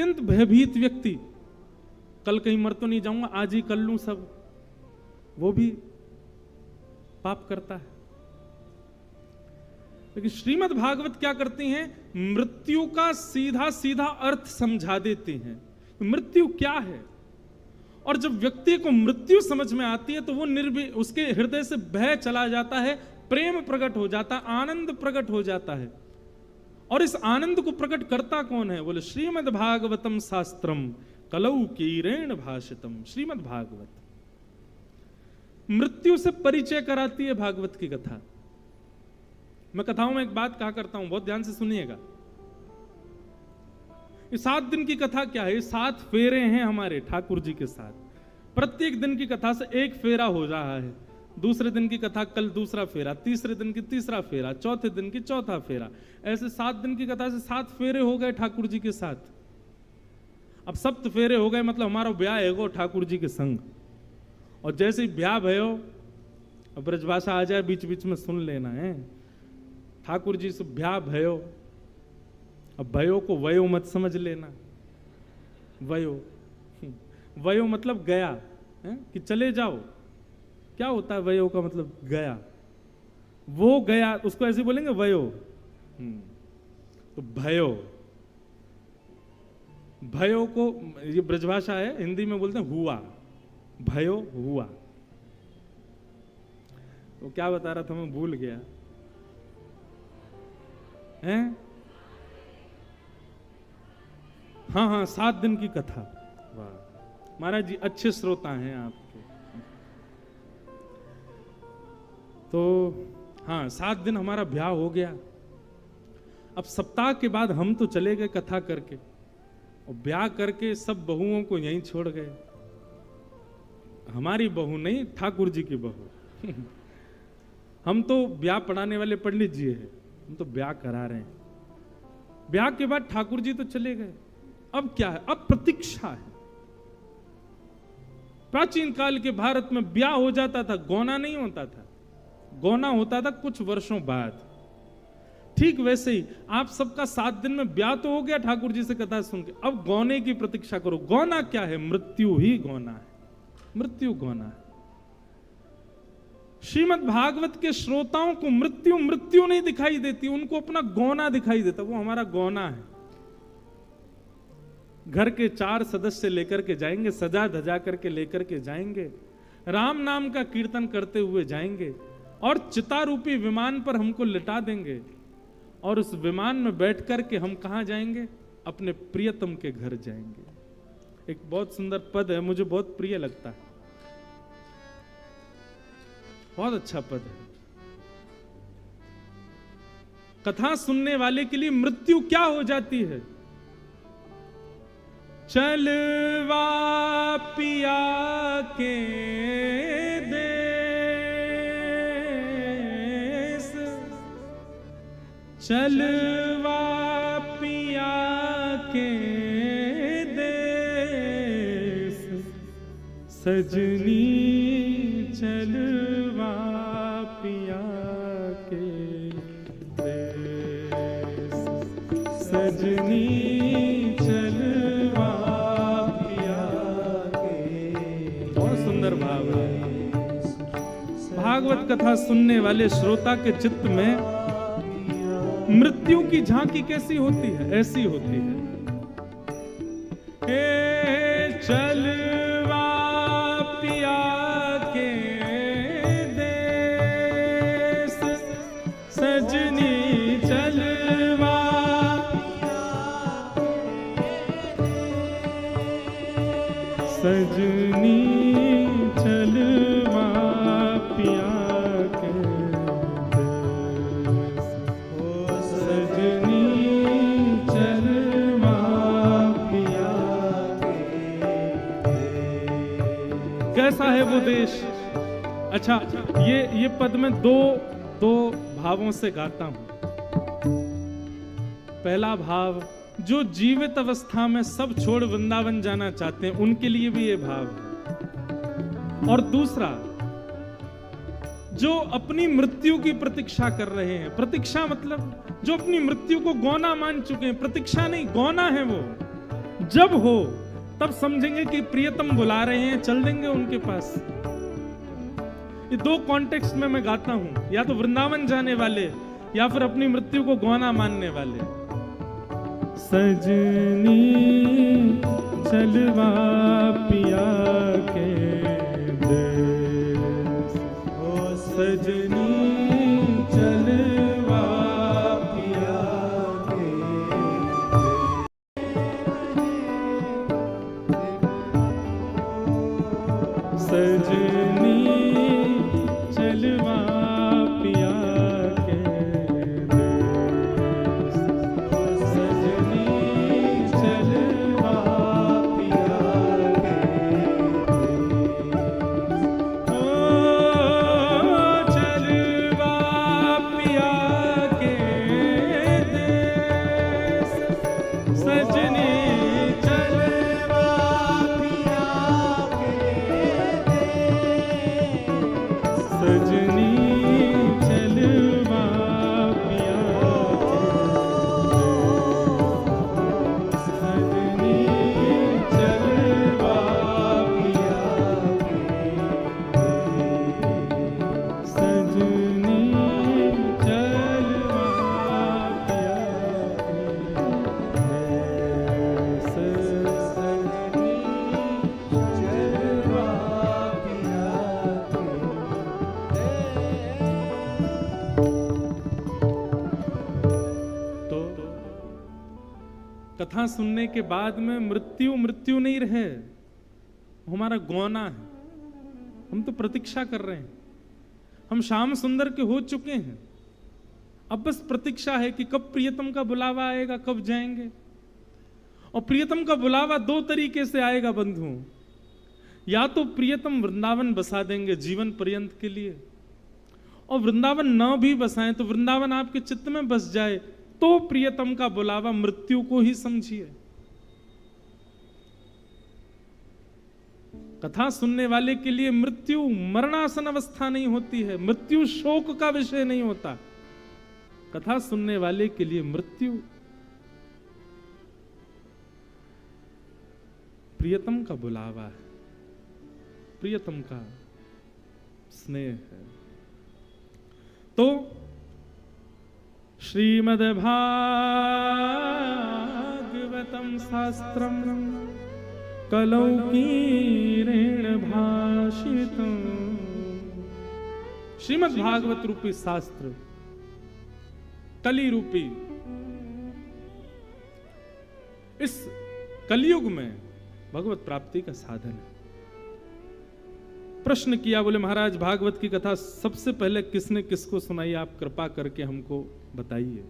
अत्यंत भयभीत व्यक्ति, कल कहीं मर तो नहीं जाऊंगा, आज ही कर लूं सब, वो भी पाप करता है। लेकिन श्रीमद् भागवत क्या करती हैं, मृत्यु का सीधा सीधा अर्थ समझा देती हैं। मृत्यु क्या है, और जब व्यक्ति को मृत्यु समझ में आती है तो वो निर्भय, उसके हृदय से भय चला जाता है, प्रेम प्रकट हो जाता है, आनंद प्रकट हो जाता है। और इस आनंद को प्रकट करता कौन है, बोले श्रीमद् भागवतम शास्त्रम कलौ कीरेण भाषितम। श्रीमद् भागवत मृत्यु से परिचय कराती है। भागवत की कथा, मैं कथाओं में एक बात कहा करता हूं, बहुत ध्यान से सुनिएगा। ये 7 दिन की कथा क्या है, 7 फेरे हैं हमारे ठाकुर जी के साथ। प्रत्येक दिन की कथा से एक फेरा हो रहा है। दूसरे दिन की कथा कल दूसरा फेरा, तीसरे दिन की तीसरा फेरा, चौथे दिन की चौथा फेरा, ऐसे 7 दिन की कथा से 7 फेरे हो गए ठाकुर जी के साथ। अब 7 फेरे हो गए मतलब हमारा ब्याह है ठाकुर जी के संग। और जैसे ही ब्याह भयो, अब ब्रजभाषा आ जाए बीच बीच में सुन लेना है, ठाकुर जी से ब्याह भयो। अब भयो को वयो मत समझ लेना, वयो वयो मतलब गया है कि चले जाओ। क्या होता है वयो का मतलब, गया, वो गया, उसको ऐसे बोलेंगे वयो। तो भयो, भयो को ये ब्रजभाषा है, हिंदी में बोलते हैं हुआ, भयो हुआ। तो क्या बता रहा था मैं, भूल गया हैं। हाँ, 7 दिन की कथा। वाह महाराज जी, अच्छे श्रोता हैं आपके। तो हाँ, 7 दिन हमारा ब्याह हो गया। अब सप्ताह के बाद हम तो चले गए कथा करके, और ब्याह करके सब बहुओं को यहीं छोड़ गए। हमारी बहू नहीं, ठाकुर जी की बहू। हम तो ब्याह पढ़ाने वाले पंडित जी हैं, हम तो ब्याह करा रहे हैं। ब्याह के बाद ठाकुर जी तो चले गए। अब क्या है, अब प्रतीक्षा है। प्राचीन काल के भारत में ब्याह हो जाता था, गौना नहीं होता था। गौना होता था कुछ वर्षों बाद। ठीक वैसे ही आप सबका 7 दिन में ब्याह तो हो गया ठाकुर जी से कथा सुन के, अब गौने की प्रतीक्षा करो। गौना क्या है, मृत्यु ही गौना है, मृत्यु गौना है। श्रीमद् भागवत के श्रोताओं को मृत्यु मृत्यु नहीं दिखाई देती, उनको अपना गौना दिखाई देता। वो हमारा गौना है। घर के 4 सदस्य लेकर के जाएंगे, सजा धजा करके लेकर के जाएंगे, राम नाम का कीर्तन करते हुए जाएंगे, और चिता रूपी विमान पर हमको लिटा देंगे। और उस विमान में बैठ करके हम कहां जाएंगे, अपने प्रियतम के घर जाएंगे। एक बहुत सुंदर पद है, मुझे बहुत प्रिय लगता है, बहुत अच्छा पद है। कथा सुनने वाले के लिए मृत्यु क्या हो जाती है, चलवा पिया के देश, चलवा पिया के देश, सजनी चलवा पिया के देश, सजनी चलवा पिया के। बहुत सुंदर भाव है। भागवत कथा सुनने वाले श्रोता के चित्त में मृत्यु की झांकी कैसी होती है, ऐसी होती है। हे चलवा पिया के देश, सजनी चलवा, सजनी चलवा पिया के देश, ओ सजनी चलवा पिया के देश। कैसा है वो देश। अच्छा, ये पद में दो भावों से गाता हूं। पहला भाव, जो जीवित अवस्था में सब छोड़ वृंदावन जाना चाहते हैं उनके लिए भी ये भाव है। और दूसरा, जो अपनी मृत्यु की प्रतीक्षा कर रहे हैं, प्रतीक्षा मतलब जो अपनी मृत्यु को गौना मान चुके हैं, प्रतीक्षा नहीं गौना है वो, जब हो तब समझेंगे कि प्रियतम बुला रहे हैं, चल देंगे उनके पास। ये दो कॉन्टेक्स्ट में मैं गाता हूं, या तो वृंदावन जाने वाले या फिर अपनी मृत्यु को गौना मानने वाले। सजनी चलवा पिया के देश, ओ सजनी चलवा पिया के देश, सजनी चलवा पिया के देश, सजनी चलवा पिया के देश, ओ चलवा पिया के देश, सजनी चलवा पिया के देश, सजनी चलवा पिया सजनी चलवा पिया सजनी चलवा पिया तो कथा सुनने के बाद में मृत्यु मृत्यु नहीं रहे, हमारा गौना है। हम तो प्रतीक्षा कर रहे हैं, हम श्याम सुंदर के हो चुके हैं, अब बस प्रतीक्षा है कि कब प्रियतम का बुलावा आएगा, कब जाएंगे। और प्रियतम का बुलावा दो तरीके से आएगा बंधुओं, या तो प्रियतम वृंदावन बसा देंगे जीवन पर्यंत के लिए, और वृंदावन न भी बसाएं तो वृंदावन आपके चित्त में बस जाए तो प्रियतम का बुलावा मृत्यु को ही समझिए। कथा सुनने वाले के लिए मृत्यु मरणासन अवस्था नहीं होती है, मृत्यु शोक का विषय नहीं होता। कथा सुनने वाले के लिए मृत्यु प्रियतम का बुलावा है, प्रियतम का स्नेह है। तो श्रीमद् भागवतम शास्त्रम कलौकीरेण भाषितम्, श्रीमद् भागवत रूपी शास्त्र कली रूपी इस कलयुग में भगवत प्राप्ति का साधन है। प्रश्न किया, बोले महाराज भागवत की कथा सबसे पहले किसने किसको सुनाई, आप कृपा करके हमको बताइए।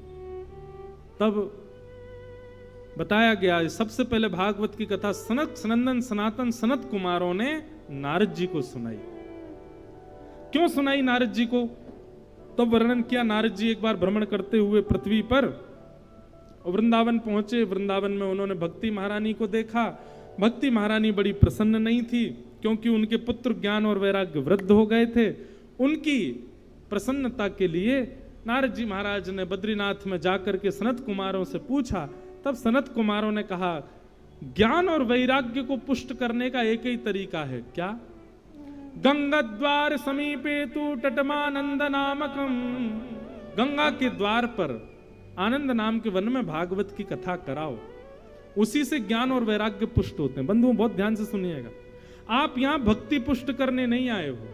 तब बताया गया सबसे पहले भागवत की कथा सनत सनंदन सनातन सनत कुमारों ने नारद जी को सुनाई। क्यों सुनाई नारद जी को? तो वर्णन किया, नारद जी एक बार भ्रमण करते हुए पृथ्वी पर वृंदावन पहुंचे। वृंदावन में उन्होंने भक्ति महारानी को देखा। भक्ति महारानी बड़ी प्रसन्न नहीं थी क्योंकि उनके पुत्र ज्ञान और वैराग्य वृद्ध हो गए थे। उनकी प्रसन्नता के लिए नारद जी महाराज ने बद्रीनाथ में जाकर के सनत कुमारों से पूछा। तब सनत कुमारों ने कहा, ज्ञान और वैराग्य को पुष्ट करने का एक ही तरीका है। क्या? गंगा द्वार समीपे तु तटमानंद नामकम, गंगा के द्वार पर आनंद नाम के वन में भागवत की कथा कराओ, उसी से ज्ञान और वैराग्य पुष्ट होते हैं। बंधुओं बहुत ध्यान से सुनिएगा, आप यहां भक्ति पुष्ट करने नहीं आए हो।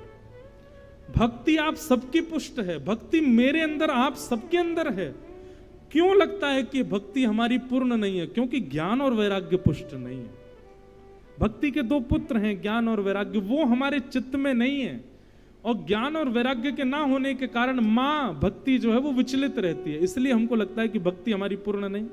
भक्ति आप सबकी पुष्ट है, भक्ति मेरे अंदर आप सबके अंदर है। क्यों लगता है कि भक्ति हमारी पूर्ण नहीं है? क्योंकि ज्ञान और वैराग्य पुष्ट नहीं है। भक्ति के दो पुत्र हैं, ज्ञान और वैराग्य, वो हमारे चित्त में नहीं है। और ज्ञान और वैराग्य के ना होने के कारण मां भक्ति जो है वो विचलित रहती है। इसलिए हमको लगता है कि भक्ति हमारी पूर्ण नहीं।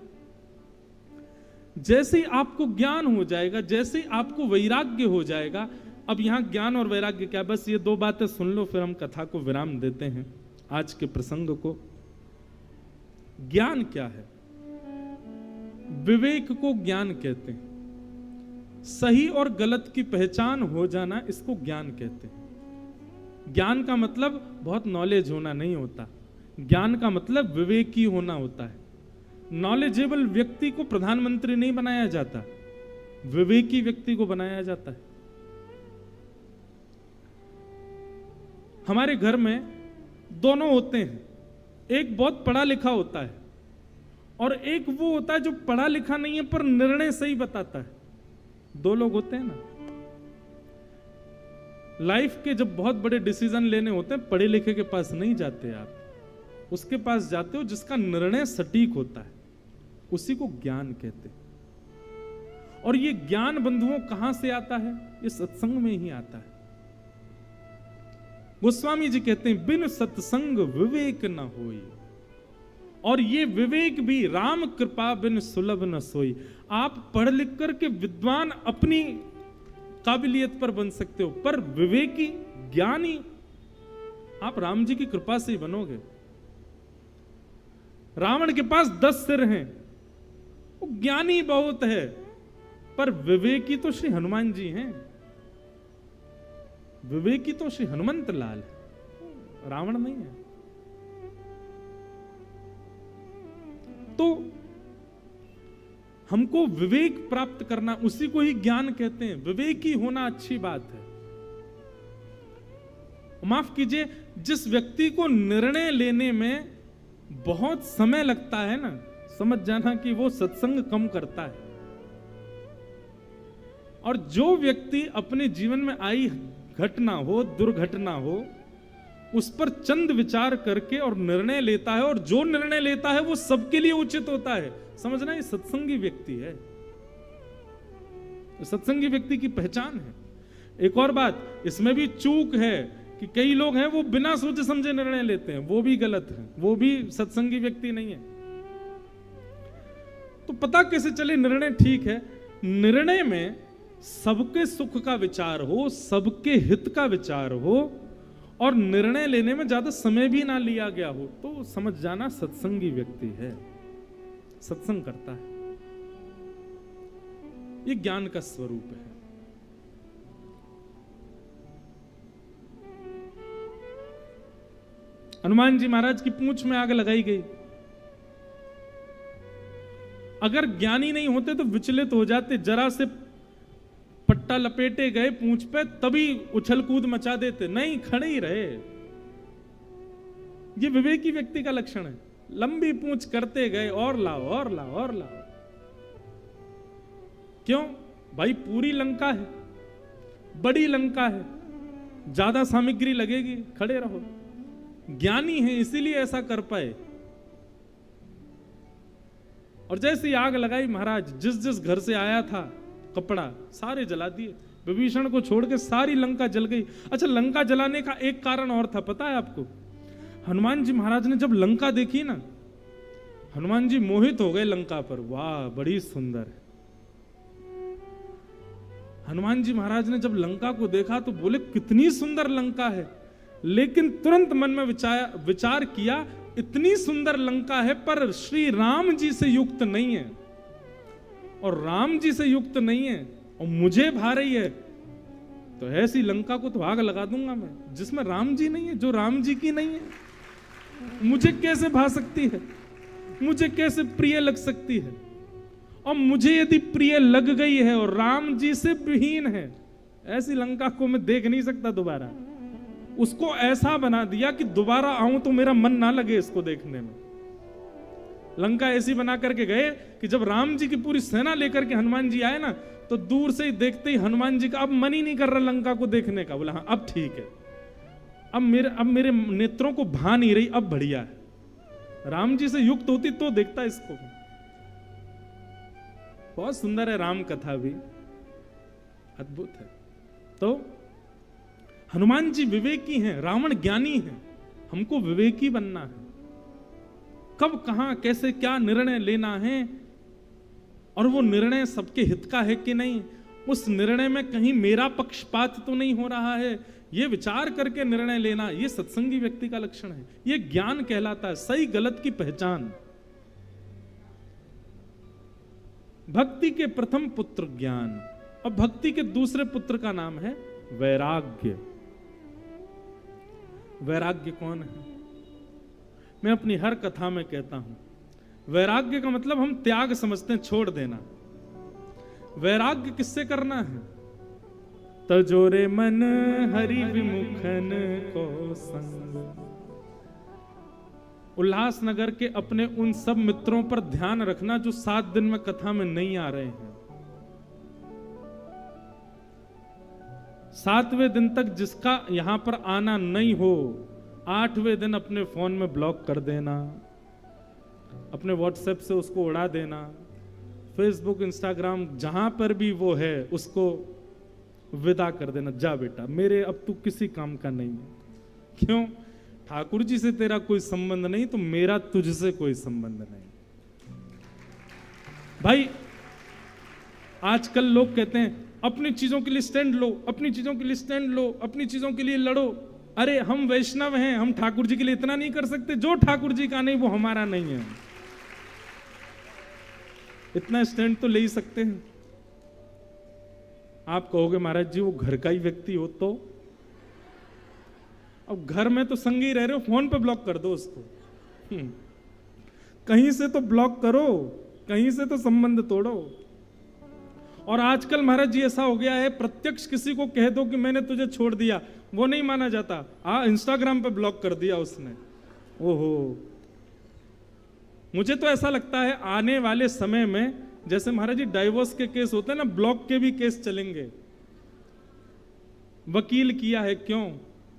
जैसे ही आपको ज्ञान हो जाएगा, जैसे ही आपको वैराग्य हो जाएगा। अब यहां ज्ञान और वैराग्य क्या, बस ये दो बातें सुन लो, फिर हम कथा को विराम देते हैं आज के प्रसंग को। ज्ञान क्या है? विवेक को ज्ञान कहते हैं। सही और गलत की पहचान हो जाना, इसको ज्ञान कहते हैं। ज्ञान का मतलब बहुत नॉलेज होना नहीं होता, ज्ञान का मतलब विवेकी होना होता है। नॉलेजेबल व्यक्ति को प्रधानमंत्री नहीं बनाया जाता, विवेकी व्यक्ति को बनाया जाता है। हमारे घर में दोनों होते हैं, एक बहुत पढ़ा लिखा होता है और एक वो होता है जो पढ़ा लिखा नहीं है पर निर्णय सही बताता है। दो लोग होते हैं ना। लाइफ के जब बहुत बड़े डिसीजन लेने होते हैं, पढ़े लिखे के पास नहीं जाते आप, उसके पास जाते हो जिसका निर्णय सटीक होता है, उसी को ज्ञान कहते हैं। और ये ज्ञान बंधुओं कहां से आता है? ये सत्संग में ही आता है। गोस्वामी जी कहते हैं बिन सत्संग विवेक न होई, और ये विवेक भी राम कृपा बिन सुलभ न सोई। आप पढ़ लिख करके विद्वान अपनी काबिलियत पर बन सकते हो, पर विवेकी ज्ञानी आप राम जी की कृपा से ही बनोगे। रावण के पास 10 सिर हैं, वो ज्ञानी बहुत है, पर विवेकी तो श्री हनुमान जी हैं। विवेकी तो श्री हनुमंत लाल है, रावण नहीं है। तो हमको विवेक प्राप्त करना, उसी को ही ज्ञान कहते हैं। विवेकी होना अच्छी बात है। माफ कीजिए, जिस व्यक्ति को निर्णय लेने में बहुत समय लगता है ना, समझ जाना कि वो सत्संग कम करता है। और जो व्यक्ति अपने जीवन में आई घटना हो, दुर्घटना हो, उस पर चंद विचार करके और निर्णय लेता है, और जो निर्णय लेता है वो सबके लिए उचित होता है, समझना ये सत्संगी व्यक्ति है। सत्संगी व्यक्ति की पहचान है। एक और बात इसमें भी चूक है कि कई लोग हैं वो बिना सोचे समझे निर्णय लेते हैं, वो भी गलत है, वो भी सत्संगी व्यक्ति नहीं है। तो पता कैसे चले निर्णय ठीक है? निर्णय में सबके सुख का विचार हो, सबके हित का विचार हो, और निर्णय लेने में ज्यादा समय भी ना लिया गया हो, तो समझ जाना सत्संगी व्यक्ति है, सत्संग करता है। ये ज्ञान का स्वरूप है। हनुमान जी महाराज की पूंछ में आग लगाई गई। अगर ज्ञानी नहीं होते तो विचलित हो जाते, जरा से पट्टा लपेटे गए पूंछ पे तभी उछल कूद मचा देते, नहीं खड़े ही रहे। ये विवेकी व्यक्ति का लक्षण है। लंबी पूंछ करते गए, और लाओ और लाओ और लाओ। क्यों भाई? पूरी लंका है, बड़ी लंका है, ज्यादा सामग्री लगेगी, खड़े रहो। ज्ञानी है इसीलिए ऐसा कर पाए। और जैसे ही आग लगाई महाराज, जिस जिस घर से आया था कपड़ा सारे जला दिए, विभीषण को छोड़ के सारी लंका जल गई। अच्छा, लंका जलाने का एक कारण और था, पता है आपको? हनुमान जी महाराज ने जब लंका देखी ना, हनुमान जी मोहित हो गए लंका पर। वाह, बड़ी सुंदर है। हनुमान जी महाराज ने जब लंका को देखा तो बोले कितनी सुंदर लंका है, लेकिन तुरंत मन में विचार किया, इतनी सुंदर लंका है पर श्री राम जी से युक्त नहीं है, और राम जी से युक्त नहीं है और मुझे भा रही है, तो ऐसी लंका को तो आग लगा दूंगा मैं, जिसमें राम जी नहीं है, जो राम जी की नहीं है। मुझे कैसे भा सकती है? मुझे कैसे प्रिय लग सकती है? और मुझे यदि प्रिय लग गई है और राम जी से विहीन है, ऐसी लंका को मैं देख नहीं सकता दोबारा। उसको ऐसा बना दिया कि दोबारा आऊं तो मेरा मन ना लगे इसको देखने में। लंका ऐसी बना करके गए कि जब राम जी की पूरी सेना लेकर के हनुमान जी आए ना, तो दूर से ही देखते ही हनुमान जी का अब मन ही नहीं कर रहा लंका को देखने का। बोला हाँ अब ठीक है, अब मेरे नेत्रों को भा नहीं रही, अब बढ़िया है। राम जी से युक्त होती तो देखता इसको। बहुत सुंदर है राम कथा भी, अद्भुत है। तो हनुमान जी विवेकी हैं, रावण ज्ञानी है। हमको विवेकी बनना है। कब कहां कैसे क्या निर्णय लेना है, और वो निर्णय सबके हित का है कि नहीं, उस निर्णय में कहीं मेरा पक्षपात तो नहीं हो रहा है, ये विचार करके निर्णय लेना, ये सत्संगी व्यक्ति का लक्षण है। ये ज्ञान कहलाता है, सही गलत की पहचान। भक्ति के प्रथम पुत्र ज्ञान, और भक्ति के दूसरे पुत्र का नाम है वैराग्य। वैराग्य कौन है? मैं अपनी हर कथा में कहता हूं, वैराग्य का मतलब हम त्याग समझते हैं, छोड़ देना। वैराग्य किससे करना है? तजोरे मन हरि विमुखन को संग। उल्लासनगर के अपने उन सब मित्रों पर ध्यान रखना जो 7 दिन में कथा में नहीं आ रहे हैं। 7वें दिन तक जिसका यहां पर आना नहीं हो, 8वें दिन अपने फोन में ब्लॉक कर देना, अपने व्हाट्सएप से उसको उड़ा देना, फेसबुक इंस्टाग्राम जहां पर भी वो है उसको विदा कर देना। जा बेटा, मेरे अब तू किसी काम का नहीं है। क्यों? ठाकुर जी से तेरा कोई संबंध नहीं तो मेरा तुझसे कोई संबंध नहीं। भाई आजकल लोग कहते हैं अपनी चीजों के लिए स्टैंड लो, अपनी चीजों के लिए स्टैंड लो, अपनी चीजों के लिए लड़ो। अरे हम वैष्णव हैं, हम ठाकुर जी के लिए इतना नहीं कर सकते? जो ठाकुर जी का नहीं वो हमारा नहीं है। इतना स्टैंड तो ले ही सकते हैं। आप कहोगे महाराज जी वो घर का ही व्यक्ति हो तो? अब घर में तो संग ही रह रहे हो, फोन पे ब्लॉक कर दो उसको। कहीं से तो ब्लॉक करो, कहीं से तो संबंध तोड़ो। और आजकल महाराज जी ऐसा हो गया है, प्रत्यक्ष किसी को कह दो कि मैंने तुझे छोड़ दिया, वो नहीं माना जाता। इंस्टाग्राम पे ब्लॉक कर दिया उसने। ओहो, मुझे तो ऐसा लगता है आने वाले समय में जैसे महाराज जी डाइवोर्स के केस होते हैं ना, ब्लॉक के भी केस चलेंगे। वकील किया है, क्यों?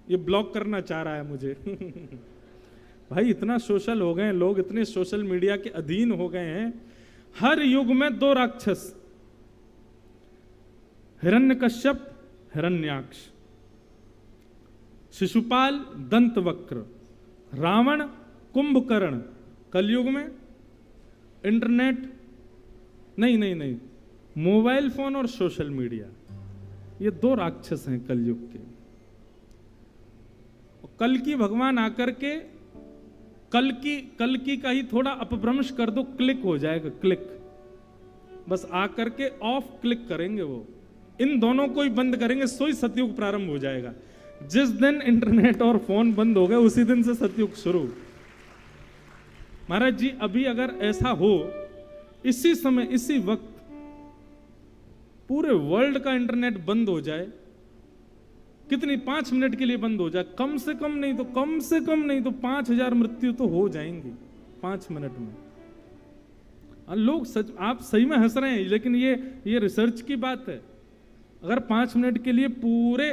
ये ब्लॉक करना चाह रहा है मुझे। भाई इतना सोशल हो गए हैं लोग, इतने सोशल मीडिया के अधीन हो गए हैं। हर युग में 2 राक्षस, हिरण्यकश्यप, हिरण्याक्ष, शिशुपाल, दंतवक्र, रावण, कुंभकर्ण। कलयुग में इंटरनेट नहीं, मोबाइल फोन और सोशल मीडिया, ये 2 राक्षस हैं कलयुग के। कल की भगवान आकर के कल की का ही थोड़ा अपभ्रंश कर दो, क्लिक हो जाएगा, क्लिक। बस आकर के ऑफ क्लिक करेंगे वो, इन दोनों को ही बंद करेंगे, सोई सतयुग प्रारंभ हो जाएगा। जिस दिन इंटरनेट और फोन बंद हो गए उसी दिन से सतयुग शुरू। महाराज जी अभी अगर ऐसा हो, इसी समय इसी वक्त पूरे वर्ल्ड का इंटरनेट बंद हो जाए, कितनी 5 मिनट के लिए बंद हो जाए, कम से कम नहीं तो 5000 मृत्यु तो हो जाएंगी 5 मिनट में। लोग सच, आप सही में हंस रहे हैं, लेकिन ये रिसर्च की बात है। अगर 5 मिनट के लिए पूरे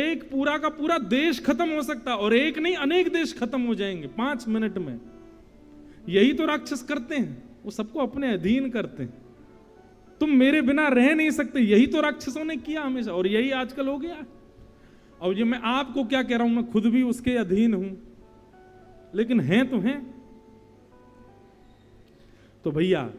एक पूरा का पूरा देश खत्म हो सकता, और एक नहीं अनेक देश खत्म हो जाएंगे 5 मिनट में। यही तो राक्षस करते हैं, वो सबको अपने अधीन करते हैं। तुम मेरे बिना रह नहीं सकते, यही तो राक्षसों ने किया हमेशा, और यही आजकल हो गया। और ये मैं आपको क्या कह रहा हूं, मैं खुद भी उसके अधीन हूं, लेकिन हैं तो हैं। तो भैया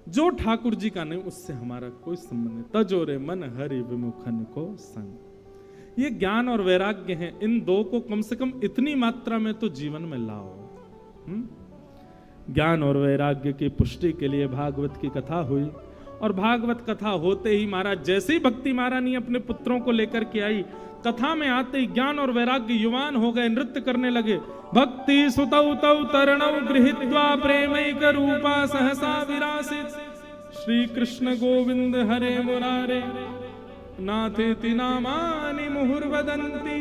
जो ठाकुर जी का नहीं उससे हमारा कोई संबंध नहीं। तजोरे मन हरि विमुखन को संग। ये ज्ञान और वैराग्य हैं, इन 2 को कम से कम इतनी मात्रा में तो जीवन में लाओ। ज्ञान और वैराग्य की पुष्टि के लिए भागवत की कथा हुई, और भागवत कथा होते ही महाराज जैसे ही भक्ति महारानी अपने पुत्रों को लेकर के आई, कथा में आते ही ज्ञान और वैराग्य युवान हो गए, नृत्य करने लगे। भक्ति सुतौ तौ तरणौ गृहीत्वा प्रेमैक रूपा सहसा विरासित, श्री कृष्ण गोविंद हरे मुरारे नाथेति नामानि मुहुर्वदन्ति।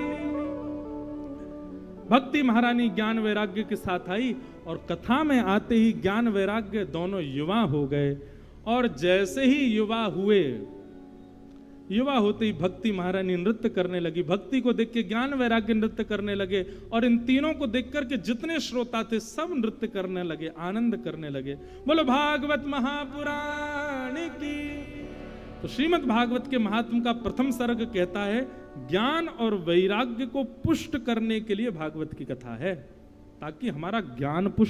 भक्ति महारानी ज्ञान वैराग्य के साथ आई, और कथा में आते ही ज्ञान वैराग्य दोनों युवा हो गए। और जैसे ही युवा हुए, युवा होते ही भक्ति महारानी नृत्य करने लगी, भक्ति को देख के ज्ञान वैराग्य नृत्य करने लगे, और इन तीनों को देख करके जितने श्रोता थे सब नृत्य करने लगे, आनंद करने लगे। बोलो भागवत महापुराण की। तो श्रीमद् भागवत के महात्म का प्रथम सर्ग कहता है ज्ञान और वैराग्य को पुष्ट करने के लिए भागवत की कथा है, ताकि हमारा ज्ञान पुष्ट